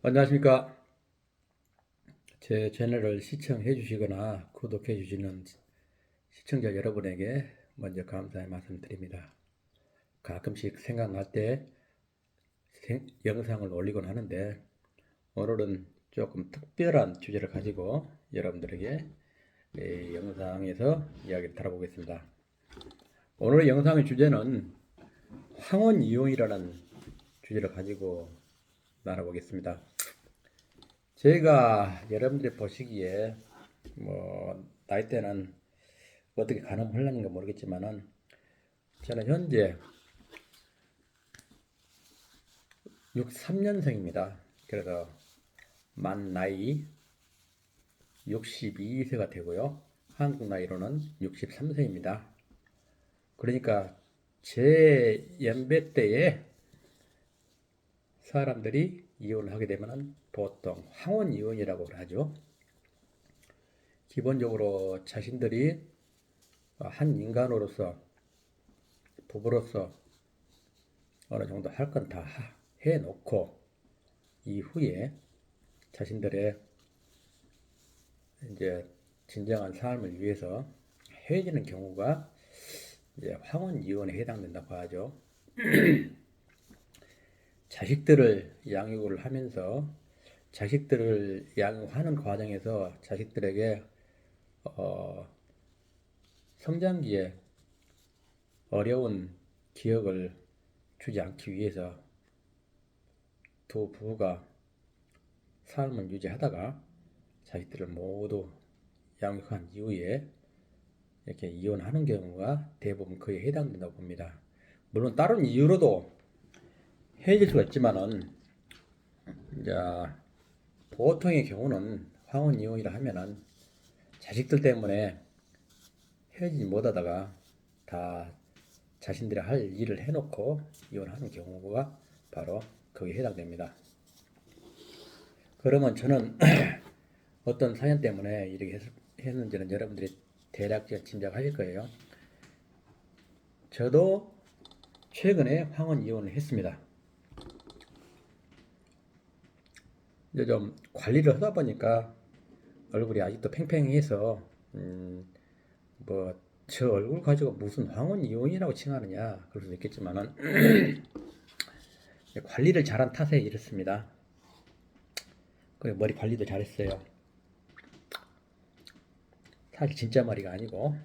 안녕하십니까. 제 채널을 시청해 주시거나 구독해 주시는 시청자 여러분에게 먼저 감사의 말씀 드립니다. 가끔씩 생각날 때 영상을 올리곤 하는데 오늘은 조금 특별한 주제를 가지고 여러분들에게 이 영상에서 이야기를 다뤄보겠습니다. 오늘의 영상의 주제는 황혼이용이라는 주제를 가지고 나눠보겠습니다. 제가 여러분들이 보시기에 나이대는 어떻게 가늠하려는가 모르겠지만은 저는 현재 63년생입니다. 그래서 만 나이 62세가 되고요. 한국 나이로는 63세입니다. 그러니까 제 연배 때에 사람들이 이혼을 하게 되면은 보통 황혼 이혼이라고 하죠. 기본적으로 자신들이 한 인간으로서 부부로서 어느 정도 할 건 다 해놓고 이후에 자신들의 이제 진정한 삶을 위해서 헤어지는 경우가 이제 황혼 이혼에 해당된다고 하죠. 자식들을 양육을 하면서 자식들을 양육하는 과정에서 자식들에게 성장기에 어려운 기억을 주지 않기 위해서 두 부부가 삶을 유지하다가 자식들을 모두 양육한 이후에 이렇게 이혼하는 경우가 대부분 그에 해당된다고 봅니다. 물론 다른 이유로도 헤어질 수가 있지만은 이제 보통의 경우는 황혼 이혼이라 하면은 자식들 때문에 헤어지지 못하다가 다 자신들이 할 일을 해놓고 이혼하는 경우가 바로 거기에 해당됩니다. 그러면 저는 어떤 사연 때문에 이렇게 했는지는 여러분들이 대략적으로 짐작하실 거예요. 저도 최근에 황혼 이혼을 했습니다. 이제 좀 관리를 하다 보니까 얼굴이 아직도 팽팽해서 저 얼굴 가지고 무슨 황혼 이혼이라고 칭하느냐 그럴 수도 있겠지만은 관리를 잘한 탓에 이렇습니다. 그래 머리 관리도 잘했어요. 사실 진짜 머리가 아니고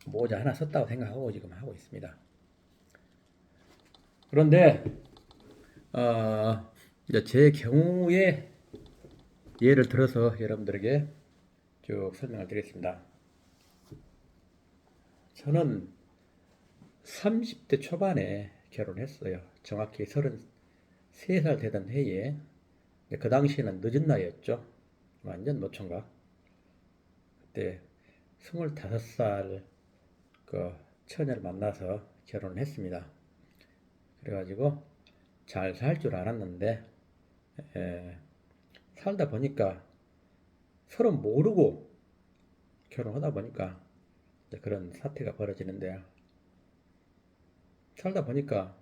모자 하나 썼다고 생각하고 지금 하고 있습니다. 그런데 이제 제 경우에 예를 들어서 여러분들에게 쭉 설명을 드리겠습니다. 저는 30대 초반에 결혼했어요. 정확히 33살 되던 해에 그 당시에는 늦은 나이였죠. 완전 노총각. 그때 25살 그 처녀를 만나서 결혼을 했습니다. 그래가지고 잘 살 줄 알았는데 살다 보니까 서로 모르고 결혼하다 보니까 그런 사태가 벌어지는데요. 살다 보니까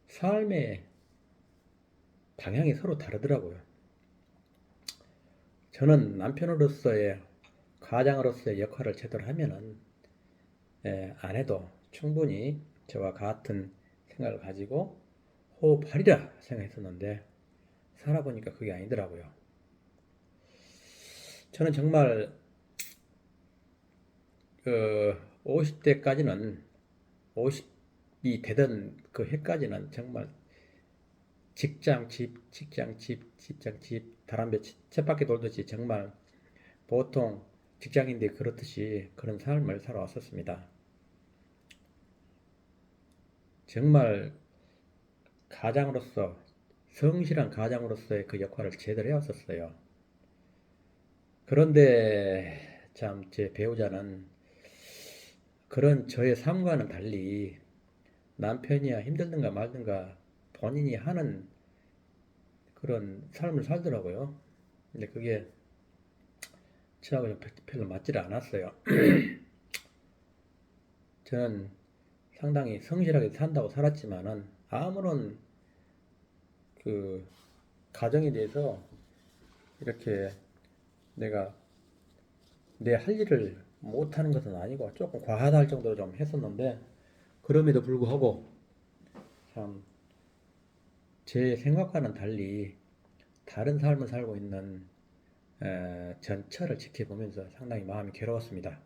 삶의 방향이 서로 다르더라고요. 저는 남편으로서의 가장으로서의 역할을 제대로 하면은 아내도 충분히 저와 같은 생각을 가지고 호흡하리라 생각했었는데 살아보니까 그게 아니더라고요. 저는 정말 50대까지는 50이 되던 그 해까지는 정말 직장 집, 직장 집, 직장 집, 다람쥐 쳇바퀴 돌듯이 정말 보통 직장인들이 그렇듯이 그런 삶을 살아왔었습니다. 정말 가장으로서 성실한 가장으로서의 그 역할을 제대로 해왔었어요. 그런데 참 제 배우자는 그런 저의 삶과는 달리 남편이야 힘들든가 말든가 본인이 하는 그런 삶을 살더라고요. 근데 그게 저하고 별로 맞지를 않았어요. 저는 상당히 성실하게 산다고 살았지만은 아무런 그 가정에 대해서 이렇게 내가 내 할 일을 못하는 것은 아니고 조금 과하다 할 정도로 좀 했었는데, 그럼에도 불구하고 참 제 생각과는 달리 다른 삶을 살고 있는 전처를 지켜보면서 상당히 마음이 괴로웠습니다.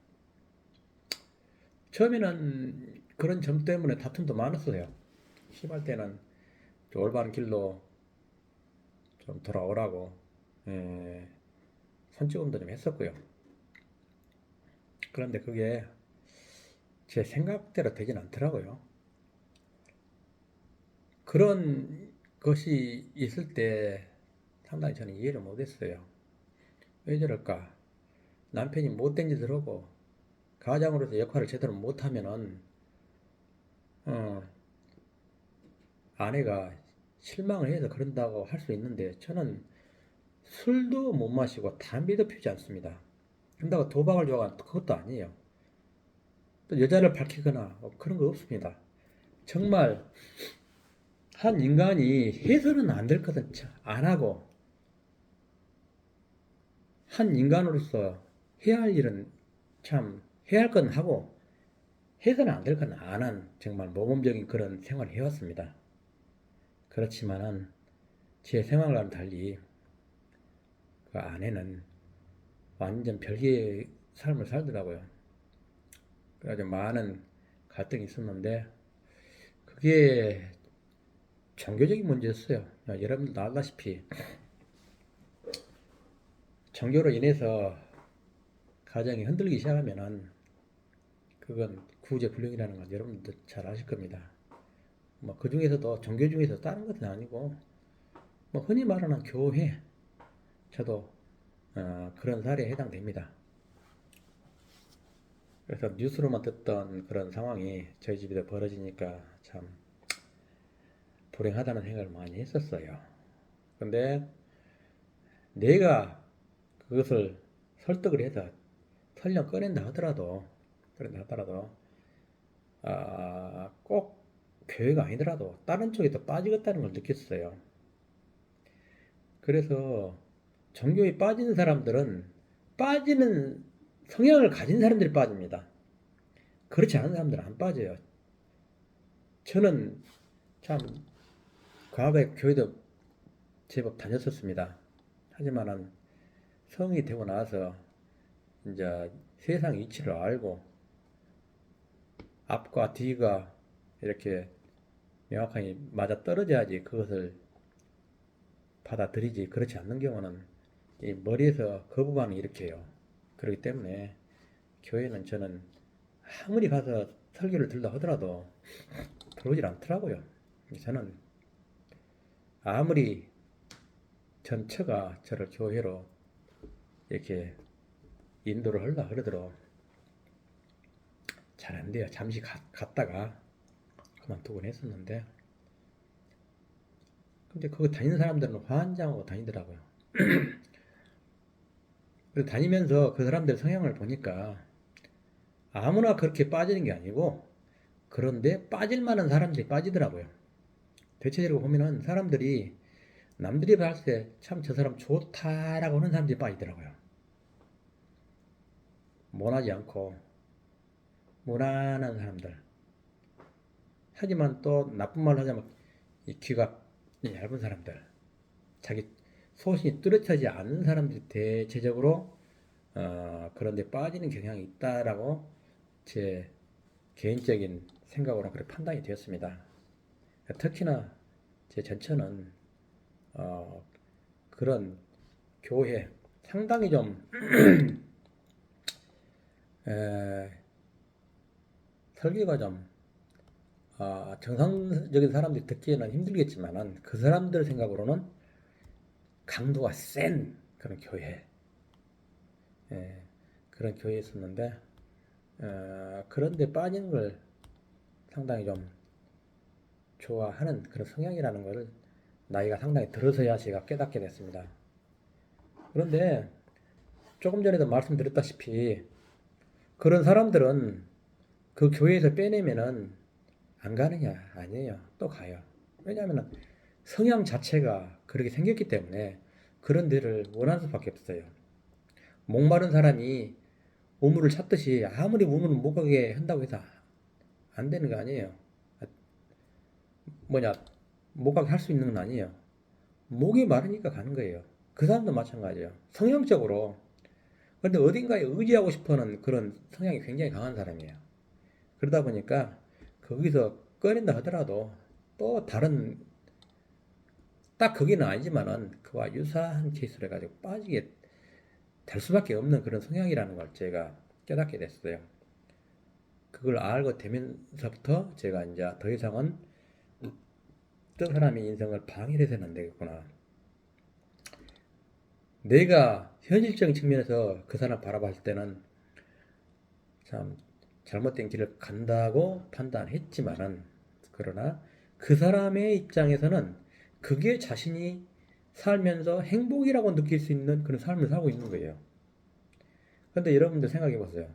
처음에는 그런 점 때문에 다툼도 많았어요. 심할 때는 좀 올바른 길로 좀 돌아오라고 손찌검도 좀 했었고요. 그런데 그게 제 생각대로 되진 않더라고요. 그런 것이 있을 때 상당히 저는 이해를 못했어요. 왜 저럴까? 남편이 못된 짓을 하고 가장으로서 역할을 제대로 못하면은 어, 아내가 실망을 해서 그런다고 할 수 있는데, 저는 술도 못 마시고 담배도 피우지 않습니다. 그런다고 도박을 좋아하는 그것도 아니에요. 또 여자를 밝히거나 그런 거 없습니다. 정말 한 인간이 해서는 안 될 것은 안 하고, 한 인간으로서 해야 할 일은 참 해야 할 건 하고, 해서는 안 될 건 안 한 정말 모범적인 그런 생활을 해왔습니다. 그렇지만은 제 생활과는 달리 그 아내는 완전 별개의 삶을 살더라고요. 그래가지고 많은 갈등이 있었는데, 그게 종교적인 문제였어요. 여러분들도 알다시피 종교로 인해서 가정이 흔들리기 시작하면은 그건 구제불능이라는 건 여러분들도 잘 아실 겁니다. 뭐 그 중에서도 종교 중에서 다른 것은 아니고, 뭐 흔히 말하는 교회, 저도 그런 사례에 해당됩니다. 그래서 뉴스로만 듣던 그런 상황이 저희 집에도 벌어지니까 참 불행하다는 생각을 많이 했었어요. 근데 내가 그것을 설득을 해서 설령 꺼낸다 하더라도 꼭 교회가 아니더라도 다른 쪽에 더 빠지겠다는 걸 느꼈어요. 그래서 종교에 빠지는 사람들은 빠지는 성향을 가진 사람들이 빠집니다. 그렇지 않은 사람들은 안 빠져요. 저는 참 과거에 교회도 제법 다녔었습니다. 하지만은 성이 되고 나서 이제 세상 이치를 알고 앞과 뒤가 이렇게 명확하게 맞아 떨어져야지 그것을 받아들이지, 그렇지 않는 경우는 이 머리에서 거부감이 일으켜요. 그렇기 때문에 교회는 저는 아무리 가서 설교를 들다 하더라도 들어오질 않더라고요. 저는 아무리 전처가 저를 교회로 이렇게 인도를 하려 그러더라도 잘 안 돼요. 잠시 갔다가 그만두곤 했었는데, 근데 그거 다니는 사람들은 환장하고 다니더라고요. 그래서 다니면서 그 사람들 성향을 보니까 아무나 그렇게 빠지는 게 아니고, 그런데 빠질 만한 사람들이 빠지더라고요. 대체적으로 보면은 사람들이 남들이 봤을 때 참 저 사람 좋다라고 하는 사람들이 빠지더라고요. 모나지 않고 무난한 사람들. 하지만 또 나쁜 말을 하자면 이 귀가 얇은 사람들, 자기 소신이 뚜렷하지 않은 사람들이 대체적으로 그런데 빠지는 경향이 있다라고 제 개인적인 생각으로 그렇게 판단이 되었습니다. 특히나 제 전처는 어, 그런 교회 상당히 좀 에, 설교가 좀 정상적인 사람들이 듣기에는 힘들겠지만은 그 사람들 생각으로는 강도가 센 그런 교회, 예, 그런 교회였었는데, 그런데 빠지는 걸 상당히 좀 좋아하는 그런 성향이라는 걸 나이가 상당히 들어서야 제가 깨닫게 됐습니다. 그런데 조금 전에도 말씀드렸다시피 그런 사람들은 그 교회에서 빼내면은 안 가느냐? 아니에요. 또 가요. 왜냐하면 성향 자체가 그렇게 생겼기 때문에 그런 데를 원하는 수밖에 없어요. 목마른 사람이 우물을 찾듯이 아무리 우물을 못 가게 한다고 해서 안 되는 거 아니에요. 뭐냐, 못 가게 할 수 있는 건 아니에요. 목이 마르니까 가는 거예요. 그 사람도 마찬가지예요. 성향적으로. 그런데 어딘가에 의지하고 싶어하는 그런 성향이 굉장히 강한 사람이에요. 그러다 보니까 거기서 꺼낸다 하더라도 또 다른, 딱 거기는 아니지만은 그와 유사한 케이스를 가지고 빠지게 될 수밖에 없는 그런 성향이라는 걸 제가 깨닫게 됐어요. 그걸 알고 되면서부터 제가 이제 더 이상은 어떤 사람의 인생을 방해를 해서는 안 되겠구나. 내가 현실적인 측면에서 그 사람 바라봤을 때는 참 잘못된 길을 간다고 판단했지만은, 그러나 그 사람의 입장에서는 그게 자신이 살면서 행복이라고 느낄 수 있는 그런 삶을 살고 있는 거예요. 그런데 여러분들 생각해 보세요.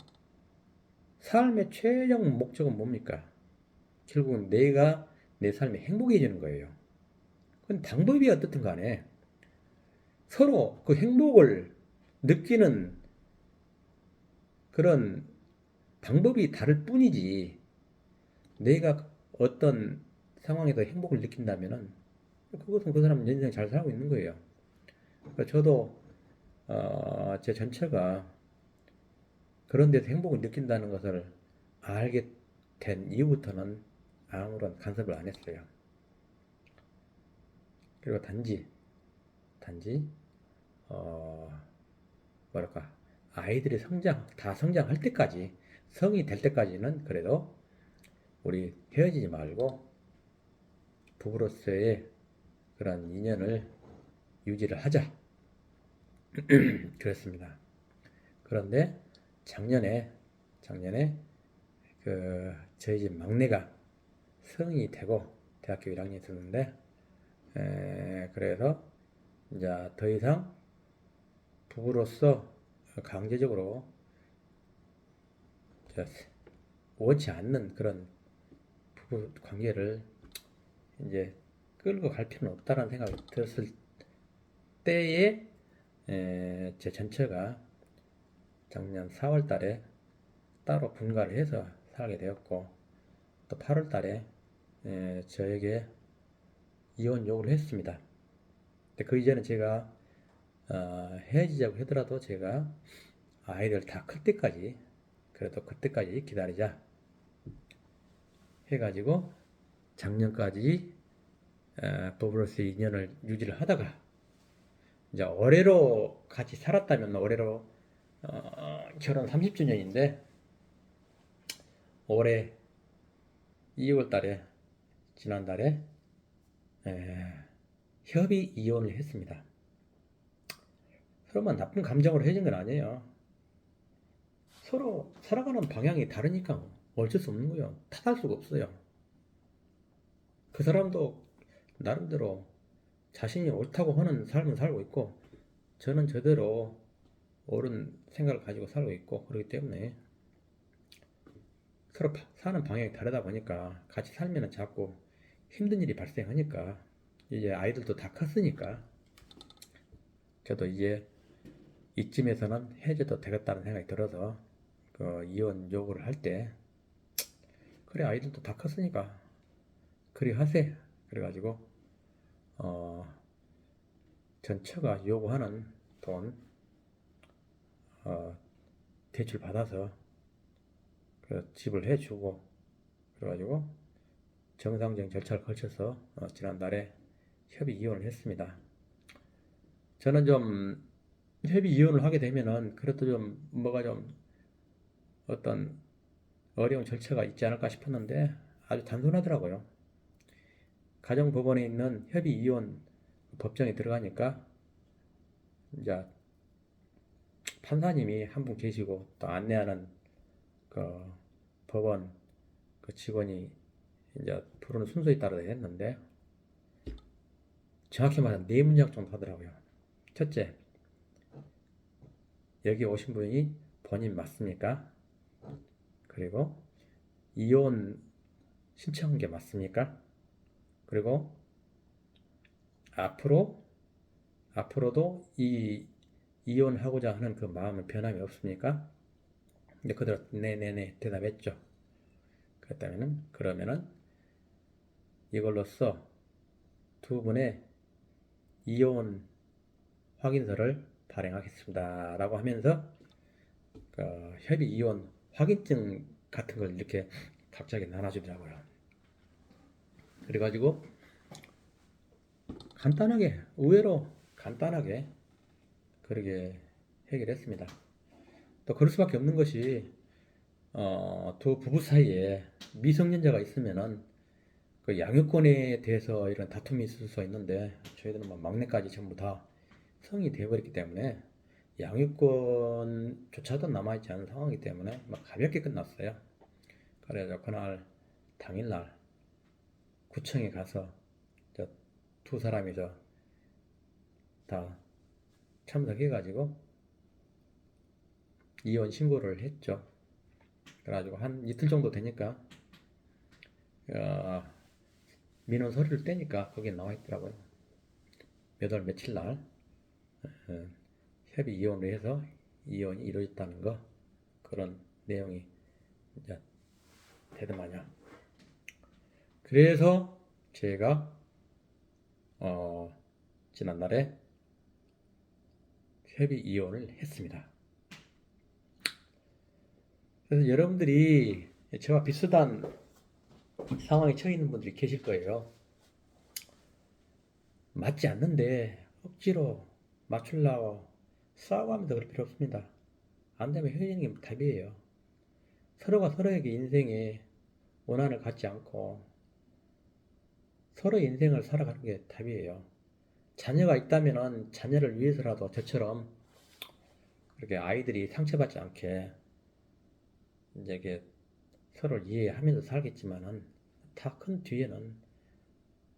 삶의 최종 목적은 뭡니까? 결국은 내가 내 삶이 행복해지는 거예요. 그건 방법이 어떻든 간에 서로 그 행복을 느끼는 그런 방법이 다를 뿐이지, 내가 어떤 상황에서 행복을 느낀다면은 그것은 그 사람 인생 잘 살고 있는 거예요. 그러니까 저도 제 전체가 그런 데서 행복을 느낀다는 것을 알게 된 이후부터는 아무런 간섭을 안 했어요. 그리고 단지 어, 뭐랄까, 아이들이 다 성장할 때까지, 성이 될 때까지는 그래도 우리 헤어지지 말고 부부로서의 그런 인연을 유지를 하자. 그랬습니다. 그런데 작년에 그 저희 집 막내가 성인이 되고 대학교 1학년에 들었는데, 그래서 이제 더 이상 부부로서 강제적으로 원치 않는 그런 부부 관계를 이제 끌고 갈 필요는 없다라는 생각이 들었을 때에, 제 전처가 작년 4월 달에 따로 분가를 해서 살게 되었고, 또 8월 달에 저에게 이혼 요구를 했습니다. 근데 그 이전에 제가 헤어지자고 하더라도 제가 아이들 다 클 때까지, 그래도 그때까지 기다리자 해가지고 작년까지 부부로서의 인연을 유지를 하다가, 이제 올해로 같이 살았다면 올해로 결혼 30주년인데, 올해 2월 달에, 지난달에 협의 이혼을 했습니다. 서로만 나쁜 감정으로 헤어진 건 아니에요. 서로 살아가는 방향이 다르니까 어쩔 수 없는 거예요. 탓할 수가 없어요. 그 사람도 나름대로 자신이 옳다고 하는 삶을 살고 있고, 저는 저대로 옳은 생각을 가지고 살고 있고, 그렇기 때문에 서로 사는 방향이 다르다 보니까 같이 살면 자꾸 힘든 일이 발생하니까, 이제 아이들도 다 컸으니까 저도 이제 이쯤에서는 헤어져도 되겠다는 생각이 들어서 그 이혼 요구를 할 때, 그래 아이들도 다 컸으니까 그리 하세, 그래가지고 어, 전처가 요구하는 돈 어, 대출 받아서 그 지불해 주고, 그래가지고 정상적인 절차를 거쳐서 지난달에 협의 이혼을 했습니다. 저는 좀 협의 이혼을 하게 되면은 그래도 좀 뭐가 좀 어떤 어려운 절차가 있지 않을까 싶었는데 아주 단순하더라고요. 가정법원에 있는 협의 이혼 법정에 들어가니까 이제 판사님이 한 분 계시고 또 안내하는 그 법원 그 직원이 이제 부르는 순서에 따라 했는데, 정확히 말하면 네 문장 정도 하더라고요. 첫째, 여기 오신 분이 본인 맞습니까? 그리고 이혼 신청한 게 맞습니까? 그리고 앞으로 앞으로도 이 이혼하고자 하는 그 마음은 변함이 없습니까? 근데 그대로 네네네 대답했죠. 그러면은 이걸로써 두 분의 이혼 확인서를 발행하겠습니다. 라고 하면서 그 협의 이혼 확인증 같은 걸 이렇게 갑자기 나눠주더라고요. 그래가지고 간단하게, 의외로 간단하게 그렇게 해결했습니다. 또 그럴 수밖에 없는 것이 두 부부 사이에 미성년자가 있으면은 그 양육권에 대해서 이런 다툼이 있을 수 있는데 저희들은 뭐 막내까지 전부 다 성이 되어버렸기 때문에 양육권조차도 남아있지 않은 상황이기 때문에 막 가볍게 끝났어요. 그래서 그날 당일날 구청에 가서 두 사람이서 다 참석해가지고 이혼 신고를 했죠. 그래가지고 한 이틀 정도 되니까 어, 민원 서류를 떼니까 거기에 나와 있더라고요. 몇 월 며칠 날 협의 이혼을 해서 이혼이 이루어졌다는 거, 그런 내용이 이제 되더만요. 그래서 제가 지난날에 협의 이혼을 했습니다. 그래서 여러분들이 저와 비슷한 상황에 처해 있는 분들이 계실 거예요. 맞지 않는데 억지로 맞추려고 싸우고 하면서 그럴 필요 없습니다. 안 되면 헤어지는 게 답이에요. 서로가 서로에게 인생에 원한을 갖지 않고 서로의 인생을 살아가는 게 답이에요. 자녀가 있다면 자녀를 위해서라도 저처럼 그렇게 아이들이 상처받지 않게 이제 이게 서로를 이해하면서 살겠지만은 다 큰 뒤에는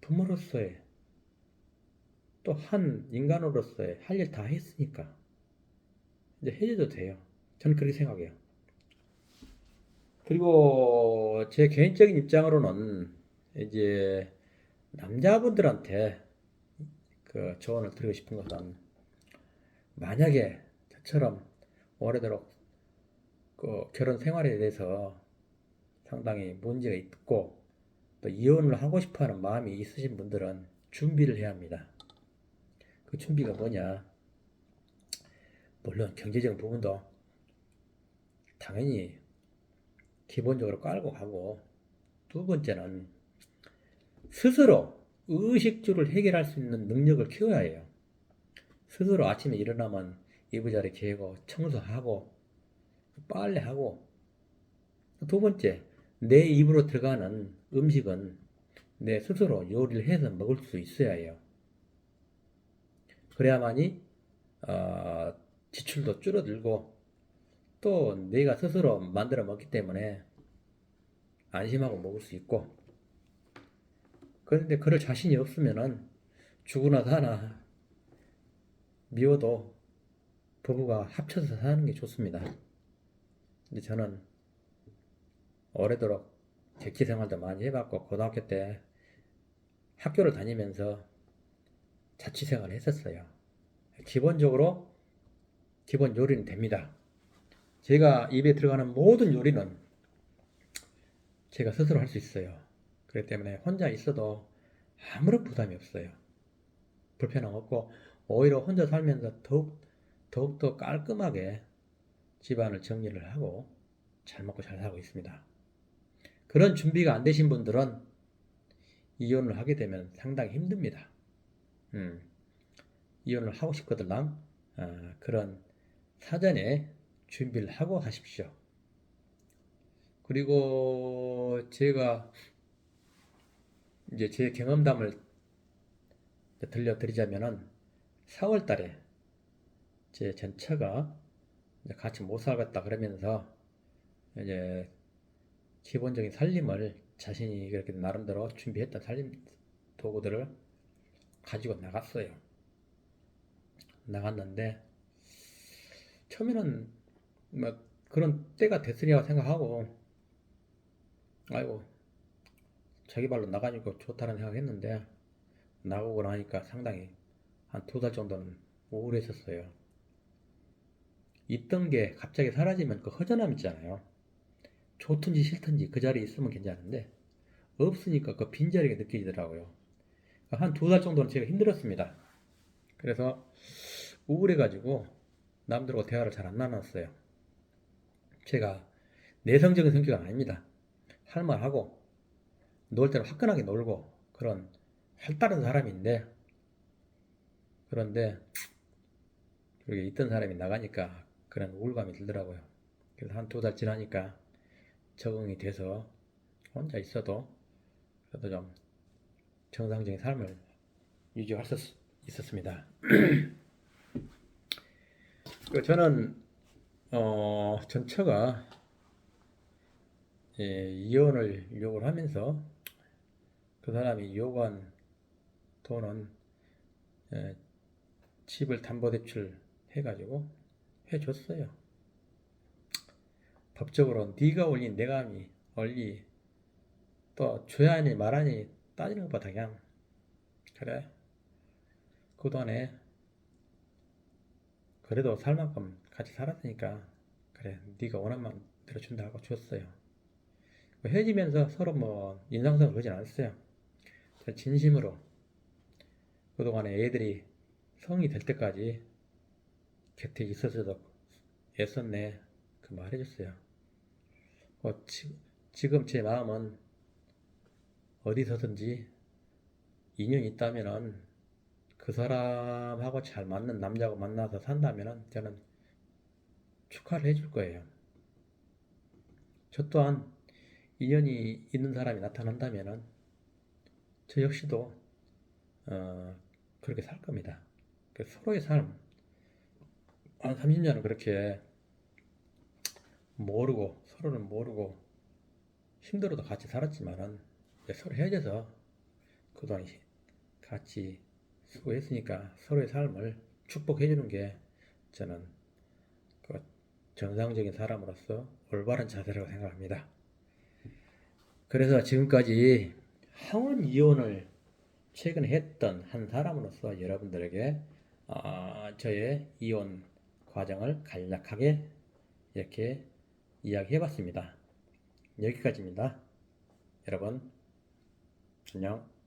부모로서의 또 한 인간으로서의 할 일 다 했으니까 이제 헤어져도 돼요. 저는 그렇게 생각해요. 그리고 제 개인적인 입장으로는 이제 남자분들한테 그 조언을 드리고 싶은 것은, 만약에 저처럼 오래도록 그 결혼 생활에 대해서 상당히 문제가 있고 또 이혼을 하고 싶어하는 마음이 있으신 분들은 준비를 해야 합니다. 그 준비가 뭐냐? 물론 경제적인 부분도 당연히 기본적으로 깔고 가고, 두 번째는 스스로 의식주를 해결할 수 있는 능력을 키워야 해요. 스스로 아침에 일어나면 이부자리 개고 청소하고 빨래하고, 두 번째, 내 입으로 들어가는 음식은 내 스스로 요리를 해서 먹을 수 있어야 해요. 그래야만이 지출도 줄어들고 또 내가 스스로 만들어 먹기 때문에 안심하고 먹을 수 있고, 그런데 그럴 자신이 없으면은 죽으나 사나 미워도 부부가 합쳐서 사는 게 좋습니다. 근데 저는 오래도록 객지 생활도 많이 해봤고 고등학교 때 학교를 다니면서 자취 생활을 했었어요. 기본적으로 기본 요리는 됩니다. 제가 입에 들어가는 모든 요리는 제가 스스로 할 수 있어요. 그렇기 때문에 혼자 있어도 아무런 부담이 없어요. 불편함 없고, 오히려 혼자 살면서 더욱더 깔끔하게 집안을 정리를 하고 잘 먹고 잘 살고 있습니다. 그런 준비가 안 되신 분들은 이혼을 하게 되면 상당히 힘듭니다. 음, 이혼을 하고 싶거들랑 그런 사전에 준비를 하고 하십시오. 그리고 제가 이제 제 경험담을 들려드리자면은 4월 달에 제 전 처가 같이 못 살겠다 그러면서 이제 기본적인 살림을 자신이 그렇게 나름대로 준비했던 살림 도구들을 가지고 나갔어요. 나갔는데 처음에는 뭐 그런 때가 됐으리라고 생각하고, 아이고 자기 발로 나가니까 좋다는 생각했는데 나가고 나니까 상당히 한 2달 정도는 우울했었어요. 있던 게 갑자기 사라지면 그 허전함 있잖아요. 좋든지 싫든지 그 자리에 있으면 괜찮은데 없으니까 그 빈자리가 느껴지더라고요. 한 2달 정도는 제가 힘들었습니다. 그래서 우울해가지고 남들과 대화를 잘 안 나눴어요. 제가 내성적인 성격은 아닙니다. 할 말 하고 놀 때는 화끈하게 놀고 그런 활달한 사람인데, 그런데 그렇게 있던 사람이 나가니까 그런 우울감이 들더라고요. 그래서 한 2달 지나니까 적응이 돼서 혼자 있어도 그래도 좀 정상적인 삶을 유지할 수 있었습니다. 저는 전처가 이혼을 요구를 하면서 그 사람이 요구한 돈은 집을 담보대출 해가지고 해줬어요. 법적으로 네가 올린 내가 함이 올리, 또 줘야 하니 말하니 따지는 것보다 그냥 그래, 그동안에 그래도 살 만큼 같이 살았으니까 그래 네가 원한 만큼 들어준다 하고 줬어요. 헤어지면서 서로 뭐 인상성을 그러진 않았어요. 진심으로 그동안에 애들이 성이 될 때까지 곁에 있어서도 애썼네 그 말 해줬어요. 지금 제 마음은 어디서든지 인연이 있다면은 그 사람하고 잘 맞는 남자하고 만나서 산다면은 저는 축하를 해줄 거예요. 저 또한 인연이 있는 사람이 나타난다면은 저 역시도 어, 그렇게 살 겁니다. 서로의 삶, 한 30년을 그렇게 모르고, 서로는 모르고, 힘들어도 같이 살았지만은, 서로 헤어져서 그동안 같이 수고했으니까 서로의 삶을 축복해주는 게 저는 그 정상적인 사람으로서 올바른 자세라고 생각합니다. 그래서 지금까지 항원 이혼을 최근에 했던 한 사람으로서 여러분들에게 저의 이혼 과정을 간략하게 이렇게 이야기해 봤습니다. 여기까지입니다. 여러분, 안녕.